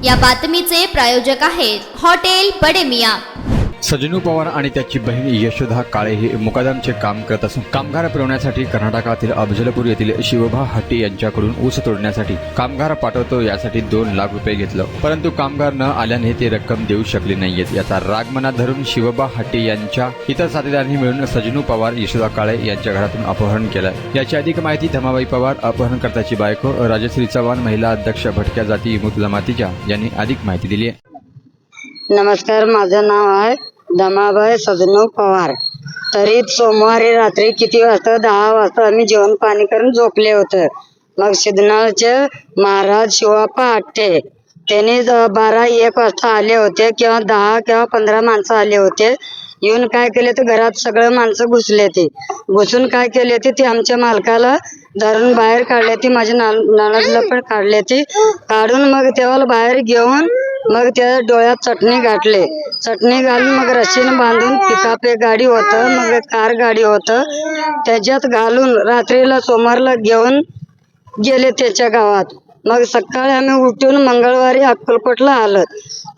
या बातमीचे प्रायोजक आहेत हॉटेल बडे मियां। सजनू पवार आणि त्याची बहीण यशोदा काळे हे मुकादमचे काम करत असून कामगार पुरवण्यासाठी कर्नाटकातील अफजलपूर येथील शिवभा हट्टी यांच्याकडून ऊस तोडण्यासाठी कामगार पाठवतो यासाठी 2 लाख रुपये घेतलं, परंतु कामगार न आल्याने ते रक्कम देऊ शकले नाहीयेत। याचा राग मनात धरून शिवभा हट्टी यांच्या इतर साथीदारांनी मिळून सजनू पवार यशोदा काळे यांच्या घरातून अपहरण केलं। याची अधिक माहिती धमाबाई पवार, अपहरणकर्त्याची बायको राजश्री चव्हाण, महिला अध्यक्ष भटक्या जाती मुत जमातीच्या यांनी अधिक माहिती दिली आहे। नमस्कार, माझं नाव आहे धमाबाई सजनू पवार। तरी सोमवारी रात्री किती वाजता 10 वाजता आम्ही जेवण पाणी करून झोपले होते। मग सिग्नलचे महाराज शिवाप्पा हट्टे त्यांनी 12-1 वाजता आले होते किंवा 10 किंवा 15 माणसं आले होते। येऊन काय केले तर घरात सगळे माणसं घुसले ते घुसून काय केले ते आमच्या मालकाला धरून बाहेर काढले ते माझ्या नणदला पण काढले ते काढून मग तेव्हा बाहेर घेऊन मग त्या डोळ्यात चटणी घालून मग रस्सीने बांधून पिकअप एक गाडी होतं, मग कार गाडी होतं, त्याच्यात घालून रात्रीला सोमवारला घेऊन गेले त्याच्या गावात। मग सकाळी आम्ही उठून मंगळवारी अक्कलकोटला आलो।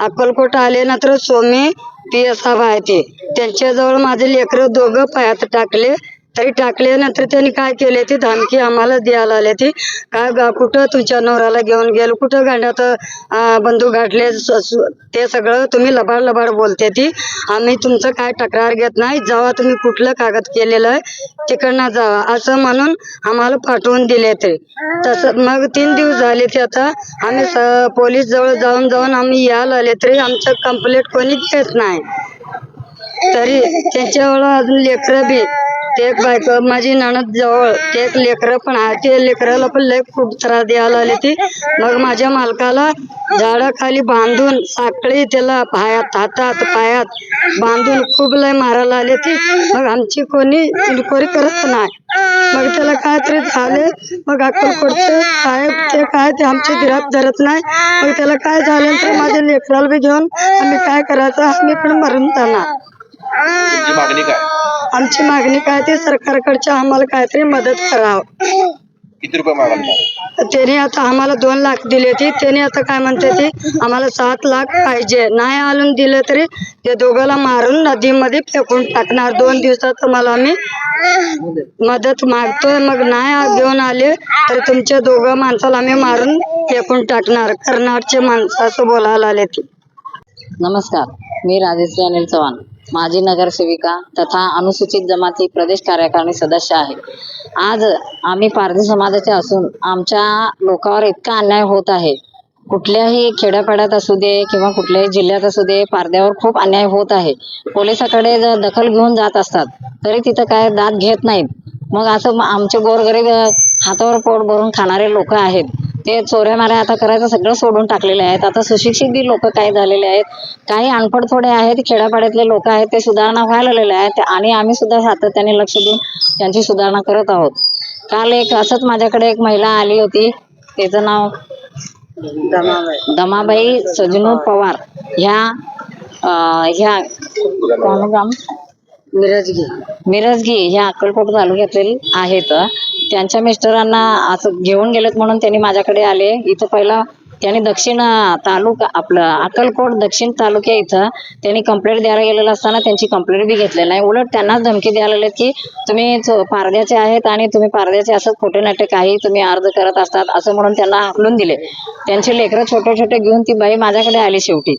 अक्कलकोट आल्यानंतर सोमी PSF आहे ते त्यांच्याजवळ माझे लेकरं दोघं पायात टाकले। तरी टाकल्यानंतर त्यांनी काय केले ती धमकी आम्हाला द्यायला आले ती काय कुठं तुमच्या नवऱ्याला घेऊन गेलो, कुठं गांड्यात बंदूक घातले, ते सगळं तुम्ही लबाड बोलते ती। आम्ही तुमचं काय तक्रार घेत नाही, जेव्हा तुम्ही कुठलं कागद केलेलं आहे तिकडनं जावा असं म्हणून आम्हाला पाठवून दिले ते। तसं मग 3 दिवस झाले ते आता आम्ही पोलीस जवळ जाऊन आम्ही यायला आले तरी आमचं कंप्लेंट कोणी घेत नाही। तरी त्याच्यावर अजून लेकरं बी ते एक बायको माझी नणद जवळ ते एक लेकरं पण आहे, ते लेकराला पण लय खूप त्रास द्यायला आले ती। मग माझ्या मालकाला झाडाखाली बांधून साखळी त्याला हातात पायात बांधून खूप लय मारायला आले ती। मग आमची कोणी इन्क्वायरी करत नाही। मग त्याला काहीतरी झाले, मग अक्कलकोटचे साहेब ते काय ते आमची गिराक धरत नाही। मग त्याला काय झालं तर माझ्या लेकराला बी घेऊन आम्ही काय करायचं, आम्ही पण मरून जाणार। आमची मागणी काय ते सरकारकडच्या आम्हाला काहीतरी मदत करावं। किती रुपये मागायला? त्याने आता आम्हाला 2 लाख दिले ती, त्याने आता काय म्हणते ती आम्हाला 7 लाख पाहिजे। नाही आणून दिलं तरी ते दोघाला मारून नदीमध्ये फेकून टाकणार। 2 दिवसात मला आम्ही मदत मागतोय, मग नाही घेऊन आले तर तुमच्या 2 माणसाला आम्ही मारून फेकून टाकणार। कर्नाटकचे माणसं असं बोलायला आले ती। नमस्कार, मी राजश्री अनिल चव्हाण, माजी नगरसेविका तथा अनुसूचित जमाती प्रदेश कार्यकारिणी सदस्य आहे। आज आम्ही पारधी समाजाचे असून आमच्या लोकांवर इतका अन्याय होत आहे। कुठल्याही खेड्यापाड्यात असू दे किंवा कुठल्याही जिल्ह्यात असू दे, पारध्यावर खूप अन्याय होत आहे। पोलिसाकडे जर दखल घेऊन जात असतात तरी तिथं काय दाद घेत नाहीत। मग असं आमचे गोरगरीब हातावर पोट भरून खाणारे लोक आहेत, ते चोऱ्या माऱ्या आता करायचं सगळं सोडून टाकलेले आहेत। आता सुशिक्षित बी लोक काय झालेले आहेत, काही अनपढ थोडे आहेत, खेड्यापाड्यातले लोक आहेत, ते सुधारणा व्हायला आलेले आहेत आणि आम्ही सुद्धा सातत्याने लक्ष देऊन त्यांची सुधारणा करत आहोत। काल एक असंच माझ्याकडे एक महिला आली होती, त्याचं नाव धमाबाई सजनू पवार, ह्या मिरजगी ह्या अक्कलकोट तालुक्यातील आहेत। त्यांच्या मिस्टरांना असं घेऊन गेलेत म्हणून त्यांनी माझ्याकडे आले। इथं पहिला त्यांनी दक्षिण तालुका आपलं अक्कलकोट दक्षिण तालुक्या इथं त्यांनी कंप्लेंट द्यायला गेलेलं असताना त्यांची कंप्लेंट बी घेतलेली नाही, उलट त्यांनाच धमकी द्यायला लागले की तुम्ही पारध्याचे आहेत आणि तुम्ही पारध्याचे असं खोटे नाटे काही तुम्ही अर्ज करत असतात असं म्हणून त्यांना हाकलून दिले। त्यांचे लेकरं छोटे घेऊन ती बाई माझ्याकडे आली। शेवटी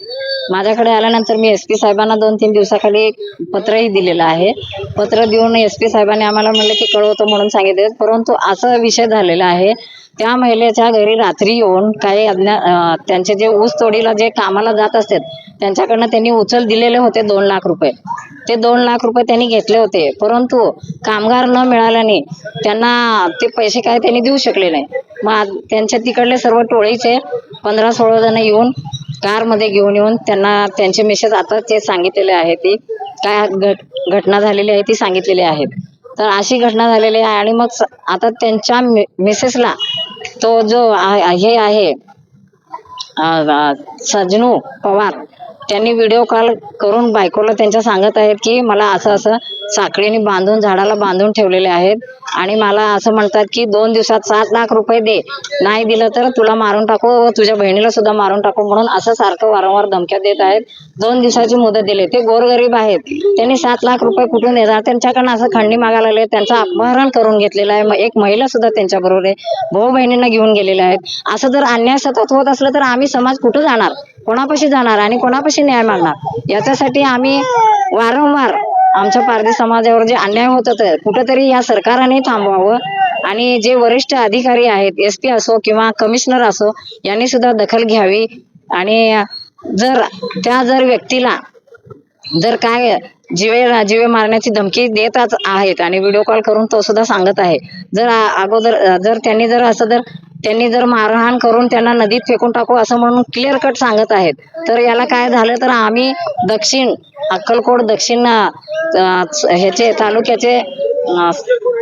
माझ्याकडे आल्यानंतर मी SP साहेबांना 2-3 दिवसाखाली पत्रही दिलेलं आहे। पत्र देऊन SP साहेबांनी आम्हाला म्हणलं की कळवतो म्हणून सांगितले, परंतु असा विषय झालेला आहे त्या महिलेच्या घरी रात्री येऊन काही त्यांचे जे ऊस तोडीला जे कामाला जात असतात त्यांच्याकडनं त्यांनी उचल दिलेले होते 2 लाख रुपये। ते 2 लाख रुपये त्यांनी घेतले होते, परंतु कामगार न मिळाल्याने त्यांना ते पैसे काय त्यांनी देऊ शकले नाही। मग त्यांच्या तिकडले सर्व टोळीचे 15-16 जण येऊन कारमध्ये घेऊन येऊन त्यांना त्यांचे मेसेज आता ते सांगितलेले आहे, ती काय घटना झालेली आहे ती सांगितलेली आहेत। तर अशी घटना झालेली आहे आणि मग आता त्यांच्या मिसेसला तो जो हे आहे सजनू पवार त्यांनी व्हिडिओ कॉल करून बायकोला त्यांच्या सांगत आहेत की मला असं असं साखळीने बांधून झाडाला बांधून ठेवलेले आहेत आणि मला असं म्हणतात की 2 दिवसात 7 लाख रुपये दे, नाही दिलं तर तुला मारून टाकू व तुझ्या बहिणीला सुद्धा मारून टाकू म्हणून असं सारखं वारंवार धमक्या देत आहेत. 2 दिवसाची मुदत दिली. ते गोरगरीब आहेत, त्यांनी 7 लाख रुपये कुठून देणार? त्यांच्याकडनं असं खंडणी मागायला लागले. त्यांचं अपहरण करून घेतलेलं आहे. एक महिला सुद्धा त्यांच्या बरोबर आहे, भाऊ बहिणींना घेऊन गेलेले आहेत. असं जर अन्याय सतत होत असलं तर आम्ही समाज कुठं जाणार, कोणापाशी जाणार आणि कोणापाशी न्याय मागणार? याच्यासाठी आम्ही वारंवार आमच्या पारधी समाजावर जे अन्याय होत होतं कुठंतरी या सरकारने थांबवावं आणि जे वरिष्ठ अधिकारी आहेत, SP असो किंवा कमिशनर असो, यांनी सुद्धा दखल घ्यावी आणि जर व्यक्तीला जर काय जीवे मारण्याची धमकी देतच आहेत आणि व्हिडिओ कॉल करून तो सुद्धा सांगत आहे, त्यांनी जर मारहाण करून त्यांना नदीत फेकून टाकू असं म्हणून क्लिअर कट सांगत आहेत, तर याला काय झालं तर आम्ही अक्कलकोट दक्षिण ह्याचे तालुक्याचे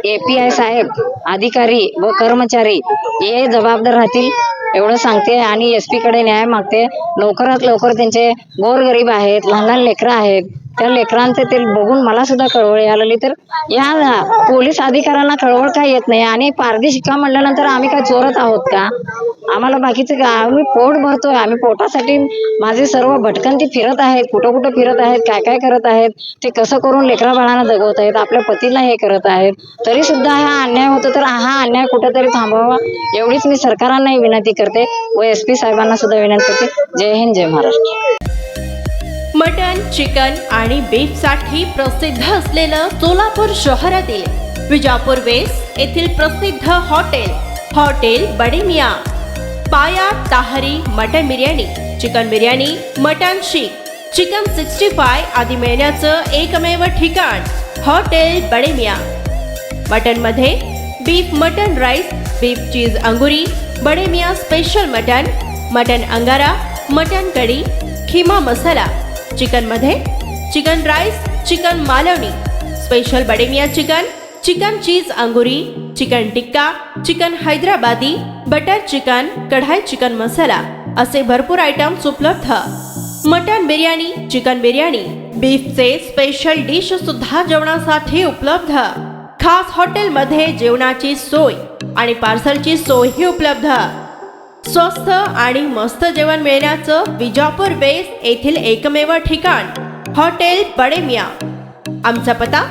API साहेब, अधिकारी व कर्मचारी हे जबाबदार राहतील एवढं सांगते आणि SP कडे न्याय मागते. लवकरात लवकर त्यांचे गोरगरीब आहेत, लहान लहान लेकरं आहेत, त्या लेकरांचे ते बघून मला सुद्धा कळवळ यायला लागली. तर या पोलीस अधिकाऱ्यांना कळवळ काय येत नाही आणि पारधी शिक्का म्हणल्यानंतर आम्ही काय चोरत आहोत का? आम्हाला बाकीचं का? आम्ही पोट भरतोय, आम्ही पोटासाठी माझे सर्व भटकंती फिरत आहेत, कुठं कुठं फिरत आहेत, काय काय करत आहेत, ते कसं करून लेकरा बाळांना जगवत आहेत, आपल्या पतीला हे करत आहेत, तरी सुद्धा हा अन्याय होतो. तर हा अन्याय कुठेतरी थांबवावा एवढीच मी सरकारांनाही विनंती करते व SP साहेबांना सुद्धा विनंती करते. जय हिंद, जय महाराष्ट्र. मटन, चिकन आणि बीफसाठी प्रसिद्ध असलेलं सोलापूर शहरातील विजापूर वेस्ट येथील प्रसिद्ध हॉटेल बडे मियाँ. पाया ताहरी mutton biryani, chicken biryani, mutton शीख, चिकन 65 आदी मिळण्याचं एकमेव ठिकाण हॉटेल बडे मियाँ. मटनमध्ये beef mutton rice, beef cheese अंगुरी, बडे मियाँ स्पेशल मटन अंगारा, मटन कढी, खिमा मसाला. चिकनमध्ये chicken rice, chicken Malvani, special Bade Miyan chicken cheese अंगुरी, chicken tikka, chicken Hyderabadi, butter chicken, kadai chicken masala असे भरपूर आयटम्स उपलब्ध. मटन बिर्याणी, चिकन बिर्याणी, बीफचे स्पेशल डिश सुद्धा जेवणासाठी उपलब्ध. खास हॉटेलमध्ये जेवणाची सोय आणि पार्सलची सोयही उपलब्ध. स्वस्त आणि मस्त जेवण मिळण्याचं विजापूर वेस्ट येथील एकमेव ठिकाण हॉटेल बडे मियाँ. आमचा पत्ता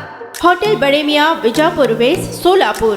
हॉटेल बडे मियाँ, विजापूर वेस्ट, सोलापूर.